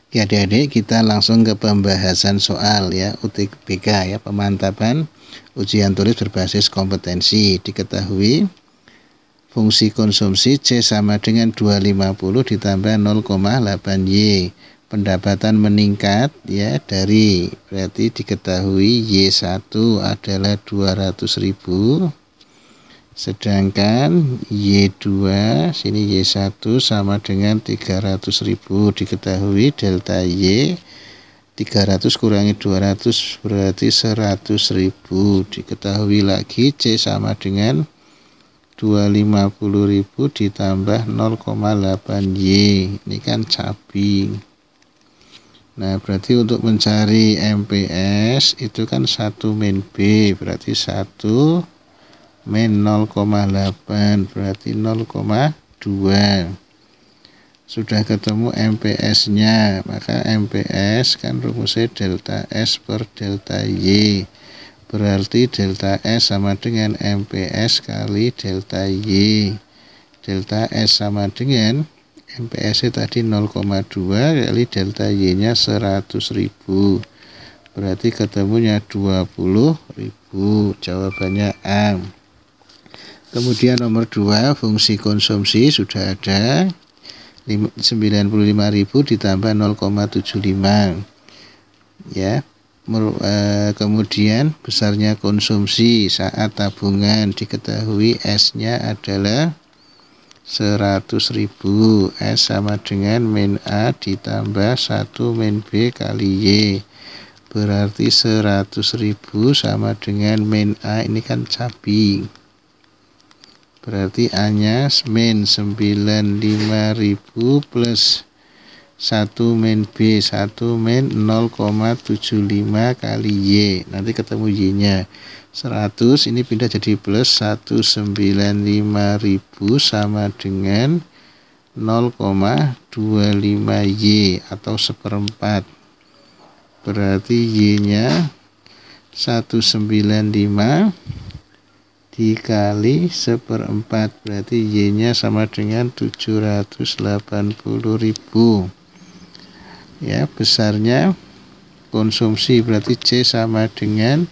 Oke adik-adik, kita langsung ke pembahasan soal ya, UTBK ya, pemantapan ujian tulis berbasis kompetensi. Diketahui fungsi konsumsi C sama dengan 250 ditambah 0,8Y. Pendapatan meningkat ya dari, berarti diketahui Y1 adalah 200.000. Sedangkan Y2 sini Y1 sama dengan 300.000. Diketahui delta Y 300 kurangi 200 berarti 100.000. Diketahui lagi C sama dengan 250.000 ditambah 0,8Y. Ini kan cabing. Nah, berarti untuk mencari MPS itu kan 1 min B, berarti 1 min 0,8 berarti 0,2. Sudah ketemu MPS-nya, maka MPS kan rumusnya delta S per delta Y. Berarti delta S sama dengan MPS kali delta Y. Delta S sama dengan MPS-nya tadi 0,2 kali delta Y-nya 100.000. Berarti ketemunya 20.000. Jawabannya A. Kemudian nomor 2, fungsi konsumsi sudah ada 95.000 ditambah 0,75 ya. Kemudian besarnya konsumsi saat tabungan diketahui S-nya adalah 100.000. S sama dengan min A ditambah 1 min B kali Y. Berarti 100.000 sama dengan min A, ini kan cabing. Berarti A-nya min 95.000 plus 1 min B, 1 min 0,75 kali Y. Nanti ketemu Y-nya 100, ini pindah jadi plus 195.000 sama dengan 0,25Y atau 1/4. Berarti Y-nya 195 dikali 1/4, berarti Y-nya sama dengan 780.000 ya. Besarnya konsumsi berarti C sama dengan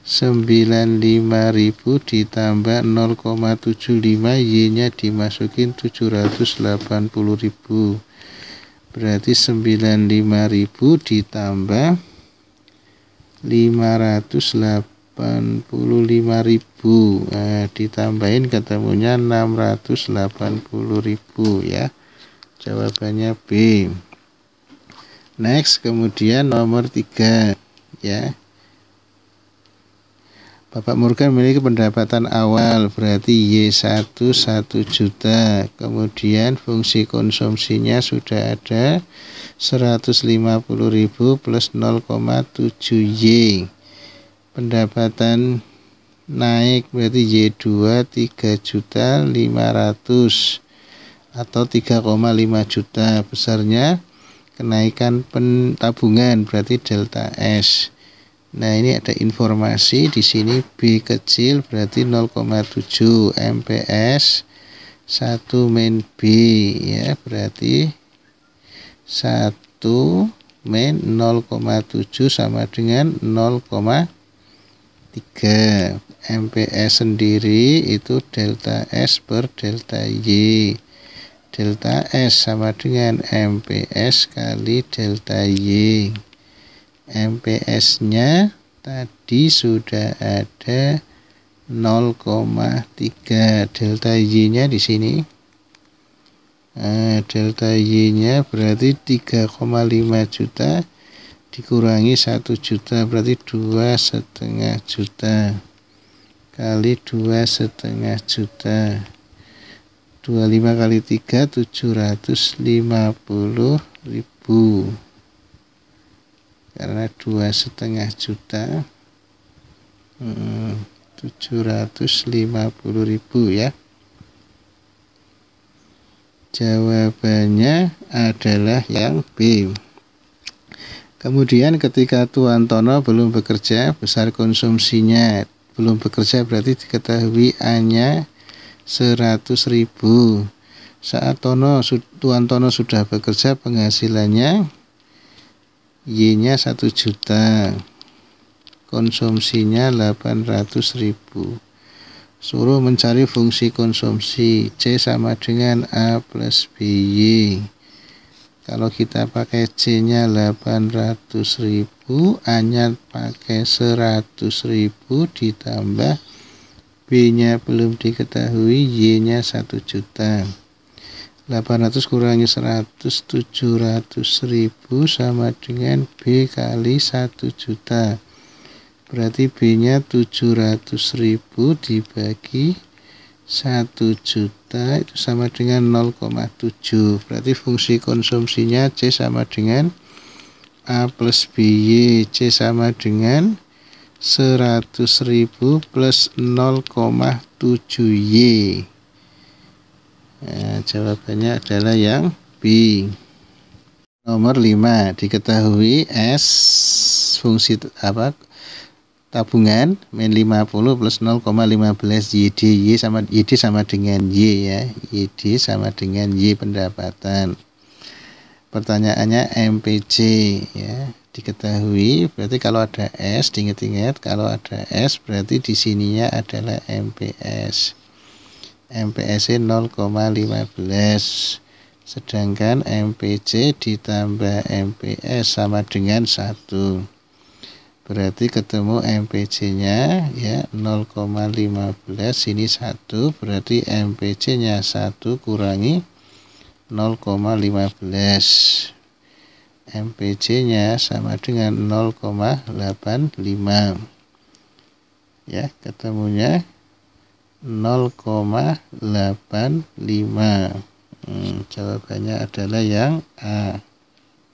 95.000 ditambah 0,75, Y-nya dimasukin 780.000, berarti 95.000 ditambah 585.000, ditambahin ketemunya 680.000 ya. Jawabannya B. Next, kemudian nomor 3 ya. Bapak Morgan memiliki pendapatan awal berarti Y1 1 juta. Kemudian fungsi konsumsinya sudah ada 150.000 plus 0,7Y. Pendapatan naik berarti Y2 3.500.000 atau 3,5 juta. Besarnya kenaikan tabungan berarti delta S. Nah, ini ada informasi di sini B kecil berarti 0,7, MPS 1 min B ya, berarti 1 min 0,7 sama dengan 0,3. MPS sendiri itu delta S per delta Y. Delta S sama dengan MPS kali delta Y. MPS-nya tadi sudah ada 0,3. Delta Y-nya di sini. Delta Y-nya berarti 3,5 juta dikurangi 1 juta berarti 2,5 juta kali 2,5 juta. 25 kali 3 750.000 karena 2,5 juta 750.000 ya. Jawabannya adalah yang B. Kemudian ketika Tuan Tono belum bekerja, besar konsumsinya. Belum bekerja berarti diketahui A-nya 100.000. Saat Tuan Tono sudah bekerja, penghasilannya Y-nya 1 juta, konsumsinya 800.000. Suruh mencari fungsi konsumsi. C sama dengan A plus BY. Kalau kita pakai C-nya 800.000, A-nya pakai 100.000 ditambah B-nya belum diketahui, Y-nya 1 juta. 800 kurangi 100, 700.000 sama dengan B kali 1 juta. Berarti B-nya 700.000 dibagi 1 juta itu sama dengan 0,7. Berarti fungsi konsumsinya C sama dengan A plus BY. C sama dengan 100.000 plus 0,7Y. Nah, jawabannya adalah yang B. Nomor 5, diketahui S fungsi tabungan min 50 plus 0,15 YD. YD sama dengan Y ya. YD sama dengan Y pendapatan. Pertanyaannya MPC ya. Diketahui berarti kalau ada S, diingat-ingat kalau ada S berarti di sininya adalah MPS. MPS 0,15. Sedangkan MPC ditambah MPS sama dengan 1. Berarti ketemu MPC-nya ya 0,15, ini 1, berarti MPC-nya 1 kurangi 0,15. MPC-nya sama dengan 0,85. Ya, ketemunya 0,85. Jawabannya adalah yang A.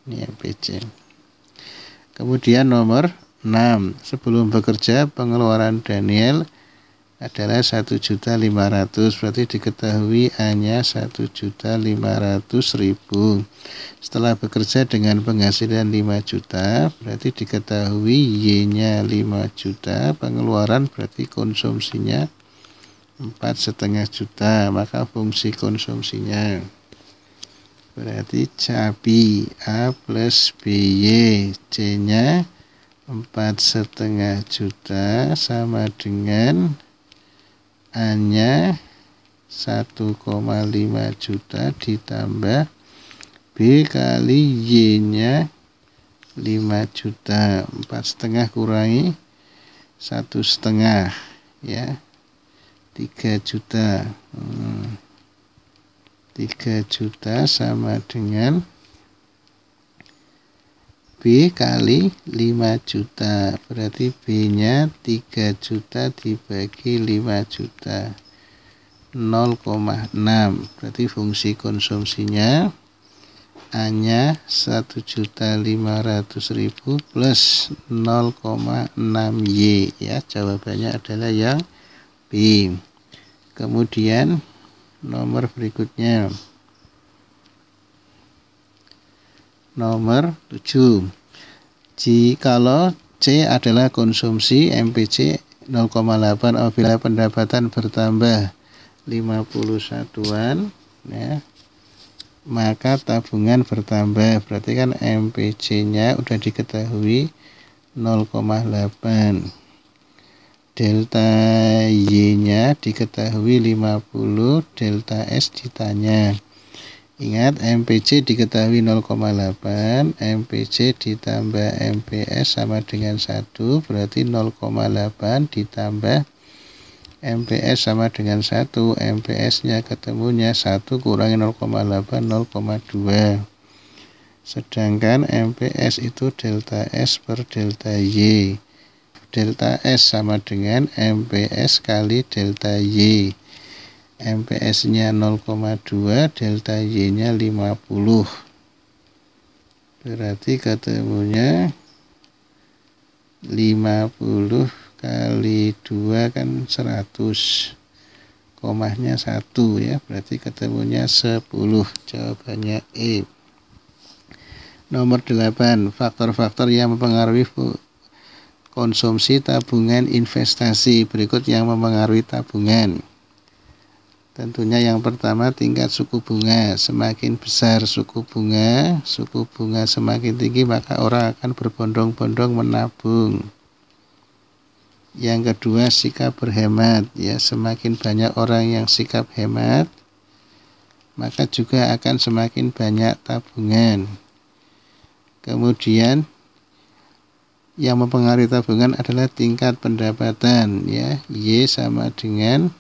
Ini MPC. Kemudian nomor 6. Sebelum bekerja pengeluaran Daniel adalah 1.500.000. Berarti diketahui A-nya 1.500.000. Setelah bekerja dengan penghasilan 5 juta, berarti diketahui Y-nya 5 juta, pengeluaran berarti konsumsinya 4,5 juta. Maka fungsi konsumsinya berarti cabai A plus BY. C-nya 4,5 juta sama dengan A-nya 1,5 juta ditambah B kali Y-nya 5 juta. 4,5 kurangi 1,5 ya, 3 juta. 3 juta sama dengan B kali 5 juta. Berarti B-nya 3 juta dibagi 5 juta. 0,6. Berarti fungsi konsumsinya A-nya 1.500.000 plus 0,6Y ya. Jawabannya adalah yang B. Kemudian nomor berikutnya. Nomor 7. Jikalau C adalah konsumsi, MPC 0,8 apabila pendapatan bertambah 50 satuan ya, maka tabungan bertambah. Berarti kan MPC-nya udah diketahui 0,8. Delta Y-nya diketahui 50, delta S ditanya. Ingat MPC diketahui 0,8, MPC ditambah MPS sama dengan 1, berarti 0,8 ditambah MPS sama dengan 1, MPS-nya ketemunya 1 kurangi 0,8, 0,2. Sedangkan MPS itu delta S per delta Y. Delta S sama dengan MPS kali delta Y. MPS-nya 0,2, delta Y-nya 50. Berarti ketemunya 50 kali 2 kan 100. Komahnya 1 ya, berarti ketemunya 10. Jawabannya E. Nomor 8. Faktor-faktor yang mempengaruhi konsumsi tabungan investasi. Berikut yang mempengaruhi tabungan. Tentunya yang pertama tingkat suku bunga. Semakin besar suku bunga semakin tinggi, maka orang akan berbondong-bondong menabung. Yang kedua, sikap berhemat. Ya, semakin banyak orang yang sikap hemat, maka juga akan semakin banyak tabungan. Kemudian yang mempengaruhi tabungan adalah tingkat pendapatan. Ya, Y sama dengan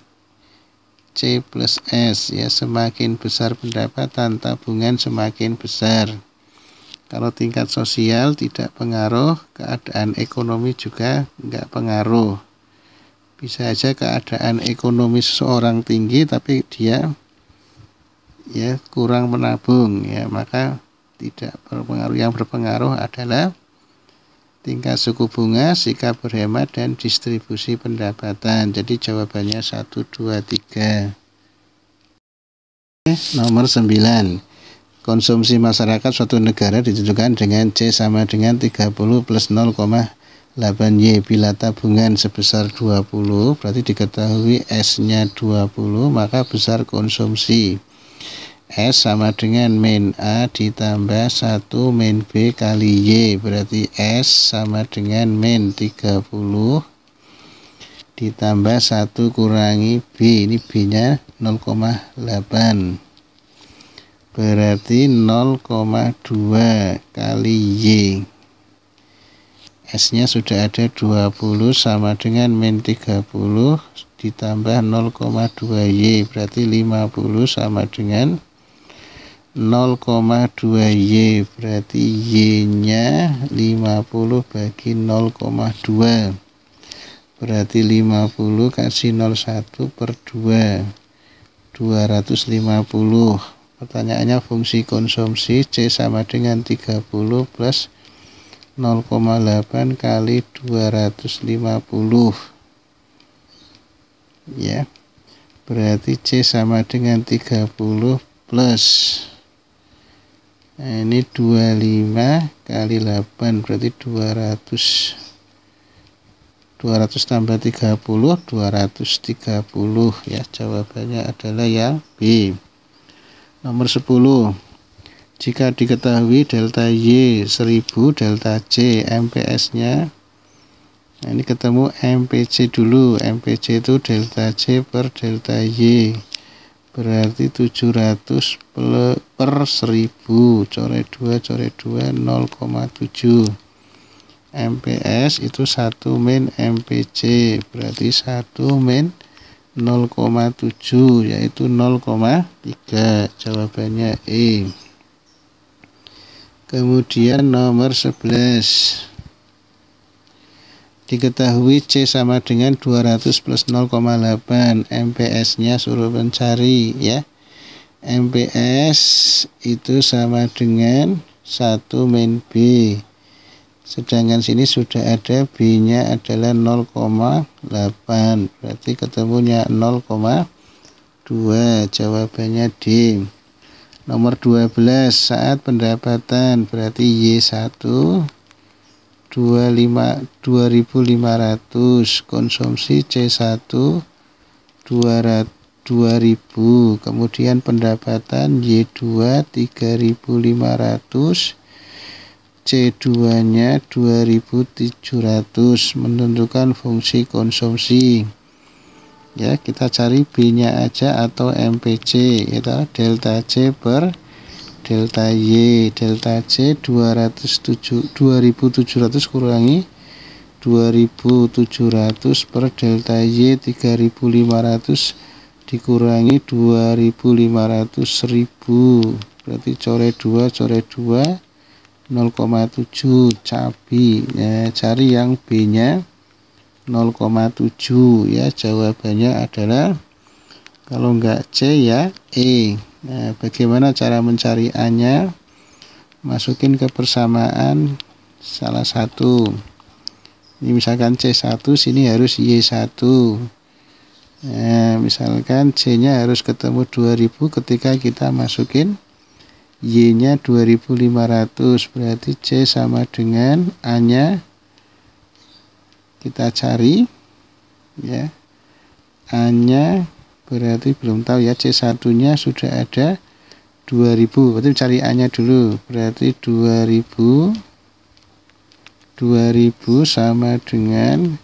C plus S. Ya, semakin besar pendapatan, tabungan semakin besar. Kalau tingkat sosial tidak pengaruh, keadaan ekonomi juga enggak pengaruh. Bisa aja keadaan ekonomi seseorang tinggi tapi dia ya kurang menabung, ya maka tidak berpengaruh. Yang berpengaruh adalah tingkat suku bunga, sikap berhemat, dan distribusi pendapatan. Jadi jawabannya 1, 2, 3. Nomor 9. Konsumsi masyarakat suatu negara ditentukan dengan C sama dengan 30 plus 0,8Y. Bila tabungan sebesar 20, berarti diketahui S-nya 20, maka besar konsumsi. S sama dengan min A ditambah 1 min B kali Y. Berarti S sama dengan min 30 ditambah 1 kurangi B. Ini B-nya 0,8. Berarti 0,2 kali Y. S-nya sudah ada 20 sama dengan min 30 ditambah 0,2Y. Berarti 50 sama dengan 0,2Y. Berarti Y-nya 50 bagi 0,2. Berarti 50 kasih 01 per 2. 250. Pertanyaannya fungsi konsumsi C sama dengan 30 plus 0,8 kali 250. Ya. Berarti C sama dengan 30 plus ini 25 kali 8 berarti 200 tambah 30 230. Ya, jawabannya adalah yang B. Nomor 10. Jika diketahui delta Y 1000, delta C MPS-nya, nah ini ketemu MPC dulu. MPC itu delta C per delta Y. Berarti 700 per 1000. Coret 2, 0,7. MPS itu 1 min MPC. Berarti 1 min 0,7, yaitu 0,3. Jawabannya E. Kemudian nomor 11. Diketahui C sama dengan 200 plus 0,8. MPS-nya suruh mencari, ya. MPS itu sama dengan 1 min B. Sedangkan sini sudah ada B-nya adalah 0,8. Berarti ketemunya 0,2. Jawabannya D. Nomor 12. Saat pendapatan berarti Y1 25.500, konsumsi C1 2.000, kemudian pendapatan Y2 3.500, C2-nya 2.700. Menentukan fungsi konsumsi. Ya, kita cari B-nya aja atau MPC, itu delta C per delta Y. Delta C 2.700 kurangi 2.700 per delta Y 3.500 dikurangi 2.500 1000. Berarti coret 2 0,7 cabi. Ya, cari yang B-nya 0,7. Ya, jawabannya adalah kalau enggak C ya E. Nah, bagaimana cara mencari A-nya? Masukin ke persamaan salah satu. Ini misalkan C1, sini harus Y1. Nah, misalkan C-nya harus ketemu 2000 ketika kita masukin Y-nya 2500. Berarti C sama dengan A-nya kita cari, ya. A-nya berarti belum tahu ya. C1 nya sudah ada 2000, berarti cari A nya dulu. Berarti 2000 sama dengan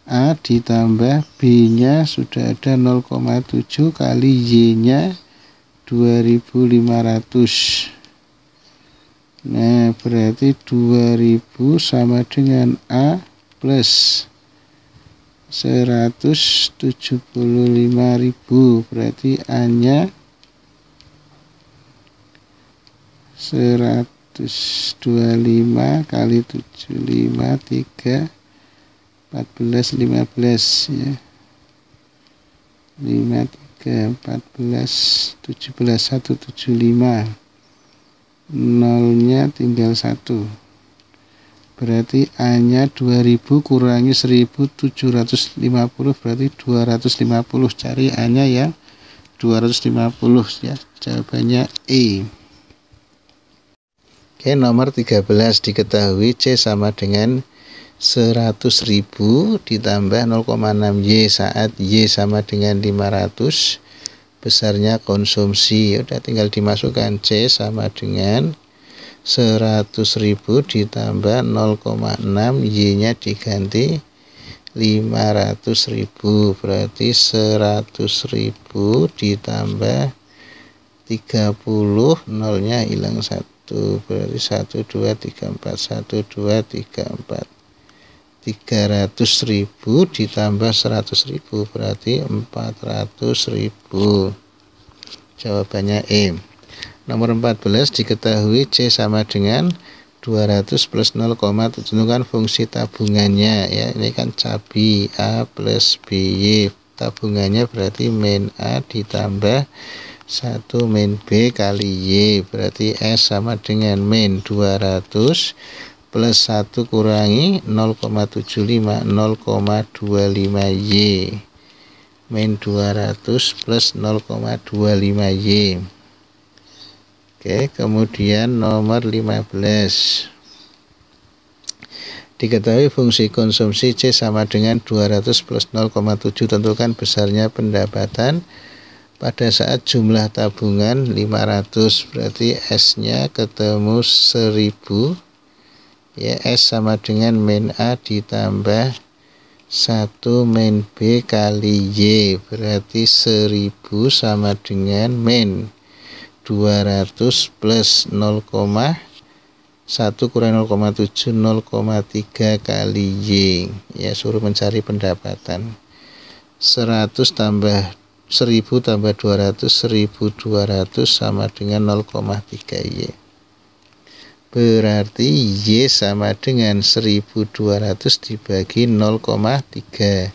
A ditambah B nya sudah ada 0,7 kali Y nya 2500. Nah, berarti 2000 sama dengan A plus 175.000. Berarti A nya 125 kali 75 3 14 15 ya. 5 3 14 17 175. Nolnya tinggal 1. Berarti A nya 2000 kurangi 1750 berarti 250. Cari A nya yang 250 ya. Jawabannya E. Oke, nomor 13 diketahui C sama dengan 100.000 ditambah 0,6Y saat Y sama dengan 500. Besarnya konsumsi. Udah tinggal dimasukkan. C sama dengan 100.000 ditambah 0,6, Y nya diganti 500.000. Berarti 100.000 ditambah 30, nolnya hilang 1. Berarti 1 2 3 4 1 2 3 4. 300.000 ditambah 100.000 berarti 400.000. Jawabannya E. Nomor 14 diketahui C sama dengan 200 plus 0, tentukan fungsi tabungannya ya. Ini kan cabi A plus BY. Tabungannya berarti min A ditambah 1 min B kali Y. Berarti S sama dengan min 200 plus 1 kurangi 0,75 0,25Y. Min 200 plus 0,25Y. Oke, kemudian nomor 15. Diketahui fungsi konsumsi C sama dengan 200 plus 0,7. Tentukan besarnya pendapatan pada saat jumlah tabungan 500. Berarti S-nya ketemu 1000. Ya, S sama dengan min A ditambah 1 min B kali Y. Berarti 1000 sama dengan min 200 plus 0,1 kurang 0,7 0,3 kali Y. Ya, suruh mencari pendapatan. 100 tambah 1000 tambah 200 1200 sama dengan 0,3 Y. Berarti Y sama dengan 1200 dibagi 0,3.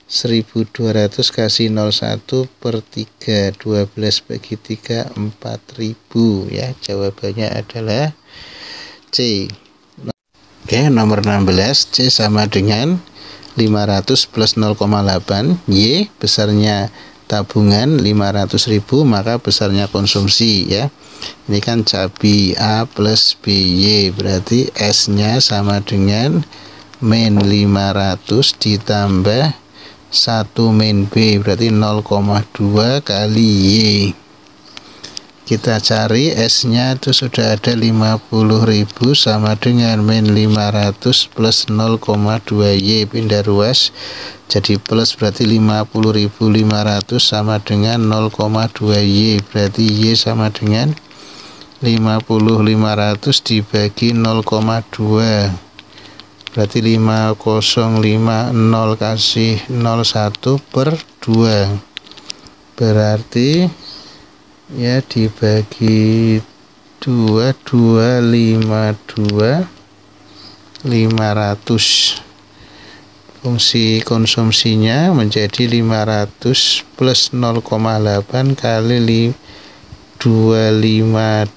1200 kasih 01 per 3. 12 bagi 3 4000 ya. Jawabannya adalah C. Oke, nomor 16. C sama dengan 500 plus 0,8. Y besarnya tabungan 500.000, maka besarnya konsumsi ya. Ini kan cabi A plus BY, berarti S-nya sama dengan min 500 ditambah 1 min B, berarti 0,2 kali Y. Kita cari S-nya itu sudah ada 50.000 sama dengan min 500 plus 0,2Y, pindah ruas jadi plus, berarti 50.500 sama dengan 0,2Y, berarti Y sama dengan 50.500 dibagi 0,2, berarti 5050 kasih 01 per 2, berarti ya dibagi 2 252 500. Fungsi konsumsinya menjadi 500 plus 0,8 kali 252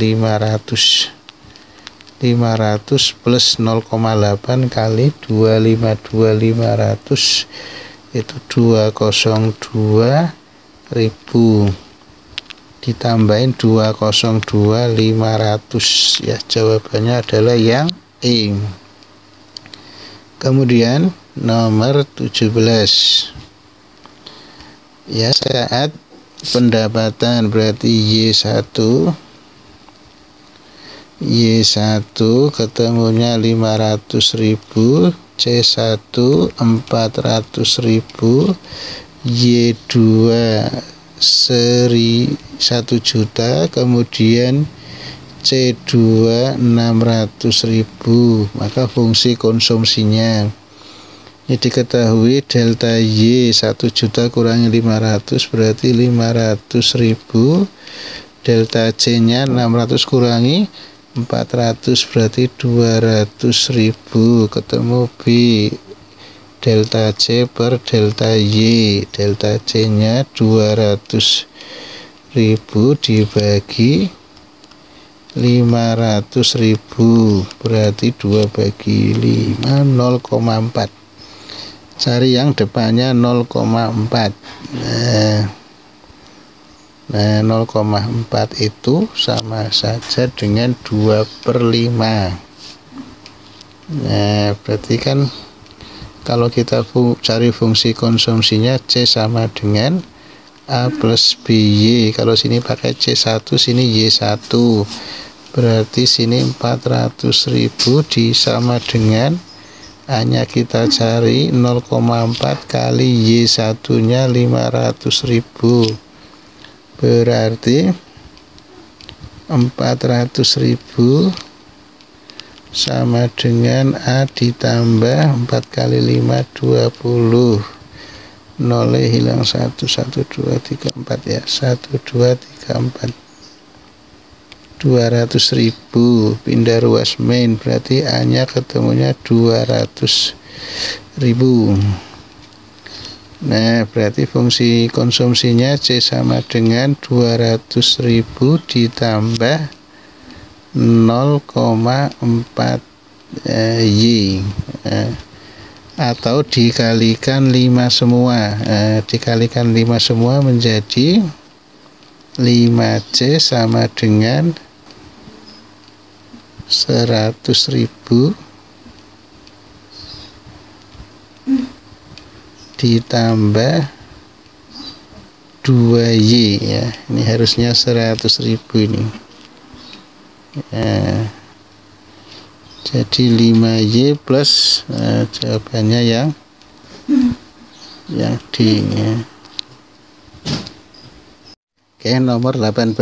500. 500 plus 0,8 kali 252 500 itu 202.000 ditambahin 202 500 ya. Jawabannya adalah yang E. Kemudian nomor 17. ya, saat pendapatan berarti Y1 ketemunya 500.000, C1 400.000, Y2 1 juta, kemudian C2 600.000. Maka fungsi konsumsinya ini diketahui delta Y 1 juta kurangi 500 berarti 500.000, delta C nya 600 kurangi 400 berarti 200.000, ketemu B delta C per delta Y, delta C nya 200.000 dibagi 500.000 berarti 2 bagi 5 0,4. Cari yang depannya 0,4. Nah 0,4 itu sama saja dengan 2/5. Nah berarti kan kalau kita cari fungsi konsumsinya C sama dengan A plus BY. Kalau sini pakai C1, sini Y1, berarti sini 400.000 sama dengan A nya kita cari 0,4 kali Y1 nya 500.000, berarti 400.000 sama dengan A ditambah 4 kali 5 20, 0 hilang 1 1 2 3 4 ya, 1 2 3 4, 200.000 pindah ruas main berarti A nya ketemunya 200.000. Nah berarti fungsi konsumsinya C sama dengan 200.000 ditambah 0,4 Y, atau dikalikan 5 semua. Dikalikan 5 semua menjadi 5C sama dengan 100.000 ditambah 2Y ya. Ini harusnya 100.000 ini. Jadi 5Y plus jawabannya yang D ya. Oke, nomor 18.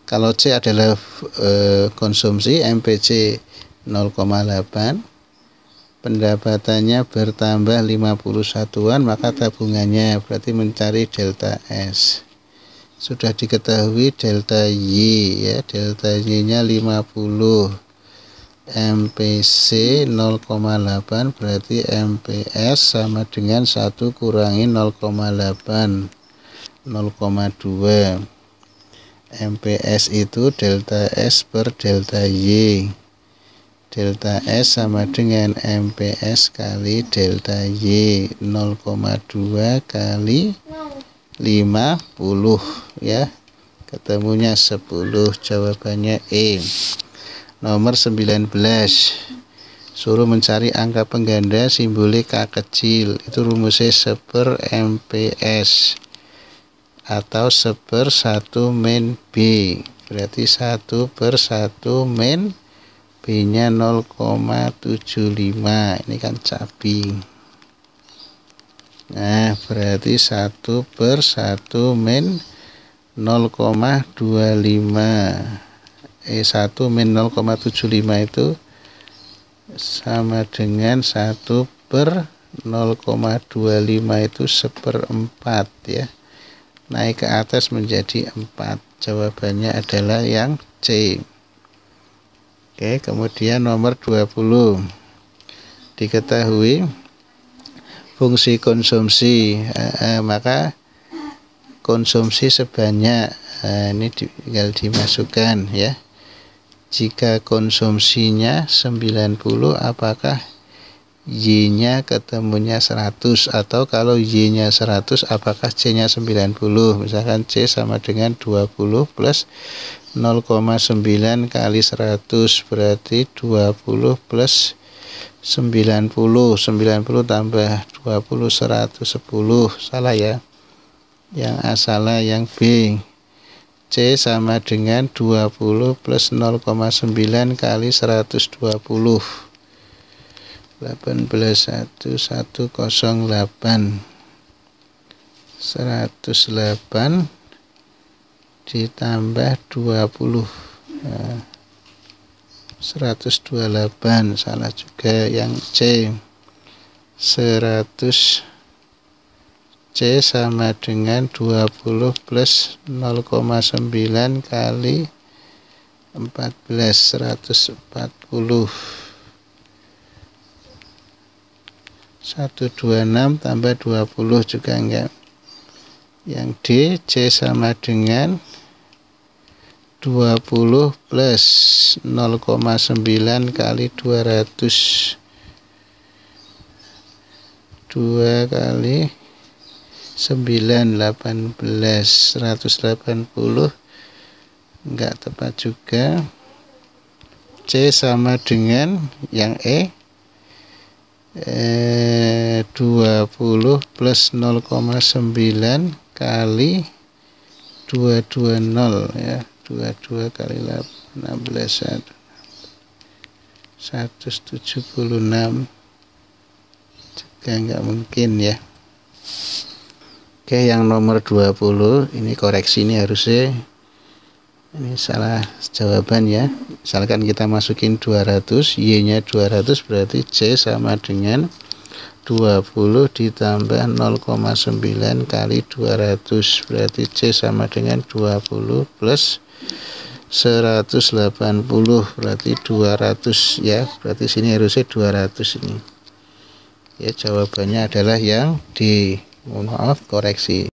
Kalau C adalah konsumsi, MPC 0,8, pendapatannya bertambah 50 satuan, maka tabungannya berarti mencari delta S. Sudah diketahui delta Y ya, delta Y nya 50, MPC 0,8 berarti MPS sama dengan 1 kurangi 0,8, 0,2. MPS itu delta S per delta Y. Delta S sama dengan MPS kali delta Y, 0,2 kali 50 ya. Ketemunya 10, jawabannya E. Nomor 19. Suruh mencari angka pengganda simbolik K kecil. Itu rumusnya 1 MPS atau 1/1 min B, berarti 1/1 min B nya 0,75. ini kan cabi. Nah berarti 1/1 min 0,25, 1 min 0,75 itu sama dengan 1/0,25 itu 1/4 ya. Naik ke atas menjadi 4. Jawabannya adalah yang C. Oke, kemudian nomor 20. Diketahui fungsi konsumsi, maka konsumsi sebanyak, ini tinggal dimasukkan ya. Jika konsumsinya 90, apakah Y-nya ketemunya 100, atau kalau Y-nya 100 apakah C-nya 90. Misalkan C sama dengan 20 plus 0,9 kali 100 berarti 20 plus 90, 90 tambah 20 110, salah ya. Yang A salah, yang B. C sama dengan 20 plus 0,9 kali 120. 18,108. 108 ditambah 20. Nah, 128, salah juga. Yang C 100. C sama dengan 20 plus 0,9 kali 14, 140. 126 tambah 20 juga enggak. Yang D, C sama dengan 20 plus 0,9 kali 200. 2 kali 9, 18, 180. Enggak tepat juga. C sama dengan yang E, 20 plus 0,9 kali 220 ya, 22 kali 16, 176 juga nggak mungkin ya. Oke, yang nomor 20 ini koreksi, ini harusnya ini salah jawaban ya. Misalkan kita masukin 200, Y nya 200, berarti C sama dengan 20 ditambah 0,9 kali 200, berarti C sama dengan 20 plus 180, berarti 200 ya. Berarti sini harusnya 200 ini. Ya, jawabannya adalah yang D. Mohon maaf, koreksi.